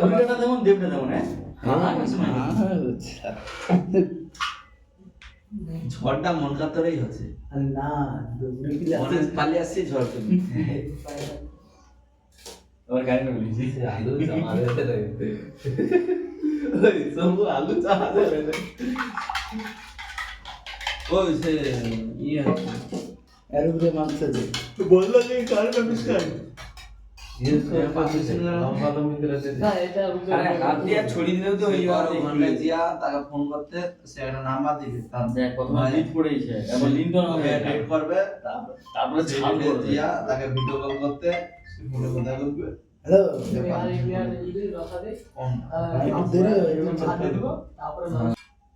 উল্টোটা যেমন দেবটা তেমন, ঝড়টা মন কাতরেই হচ্ছে না অনেক পালিয়ে আসছে ঝড় তুমি আমার গাড়ি না বলেছি আলু চামারে রে ওই সব আলু চামারে রে ওই সে ইয়ে এর উপরে মাংস দে বললো যে কারণটা মিস কর না এটা আরে হাত দিয়ে ছড়ি দিলেও তো হয়ে যাবে ওখানে জিয়া তাকে ফোন করতে সে একটা নাম্বার দিবে তার দেখ কত লিড পড়েছে এবার লিড তো হবে টাইপ করবে তারপরে ছাড় করবে জিয়া তাকে ভিডিও কল করতে সে ফোনে কথা বলবে হ্যালো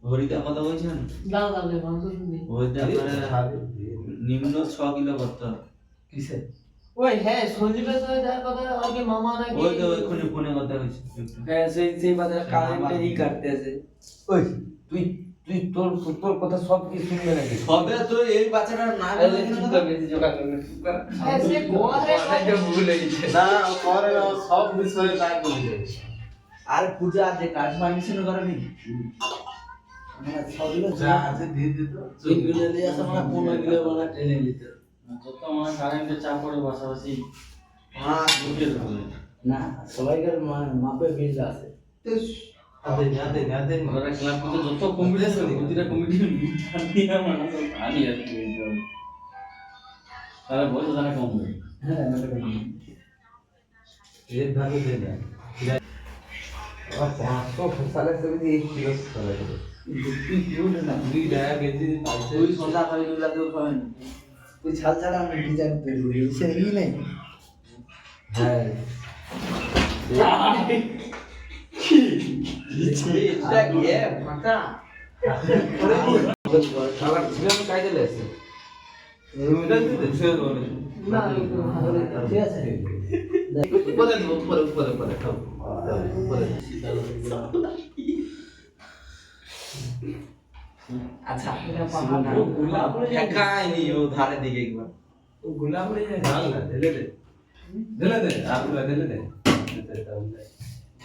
হরিদা কথা বলছেন হরিদা করে নিম্ন 6 কিলো করতে হবে কিসে ওই হ্যাঁ সঞ্জীবের সাথে যার কথা আগে মামা নাকি ওই তো ওইখানে ফোনে কথা হয়েছে হ্যাঁ সেই বাজারে কারেন্টে ই কাটতে আছে ওই তুই তুই তোর তোর কথা সব কি শুনবে নাকি সবে তো এই বাচ্চাটার না তাহলে চুপ কর বেশি জোড়া করবে চুপ কর হ্যাঁ সে গোয়ারে এটা ভুল হয়েছে না করে না সব বিষয়ে তাই বলছে আর পূজা যে কাজ পারমিশন করেনি আমরা সবগুলো যা আছে দিয়ে দিত এইগুলো দিয়ে আসা আমরা 15 কিলো বানা ট্রেনে নিতে যত আমার কারেন্টের চাপ পড়ে পাশাপাশি বুঝে দেবে না সবাইকার মাপে বিল আছে আদে ওরা ক্লাব করতে যত কমিটি আছে প্রতিটা কমিটি নিয়ে আমার আনি আর কি তাহলে বলতে জানা কমবে হ্যাঁ এর ভাগে দে না 500 ফসালে সবই 1 কিলো ফসালে তুই কিউট না দুই টাকা কেজি আছে ওই সন্ধ্যা করে দুলা দেও খাবেন তুই ছাল ছাড়া আমি ডিজাইন করে দিই সে ই নেই হ্যাঁ এটা গিয়ে ফাটা খাবার ছিল আমি কাই দিলে আছে এটা দিতে ছিল বলে না ঠিক আছে পরে খাও পরে আচ্ছা একাই নি ও ধারে দিকে একবার গোলাপ রে না ঢেলে দে আপনি ঢেলে দে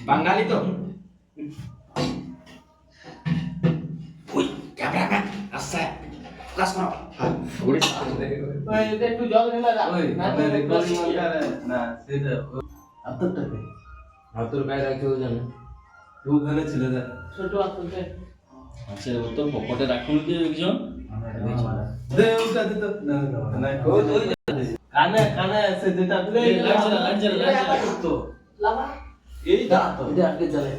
বাঙালি তো ওই ক্যামেরাম্যান আসছে ক্লাস করো ওরে ওই একটু জল ঢেলা দাও ওই না আমাদের রেকর্ডিং করে না সেটা আত্মটাকে আত্মর গায়ে রাখেও জানে তুই ওখানে ছিল যা ছোট আতঙ্কে আচ্ছা ও তো পকেটে রাখুন কি একজন দে ওটা দে তো না না ওই কানে কানে সে যেটা লাগছে না লাগা এই দা তো এটা আটকে চলে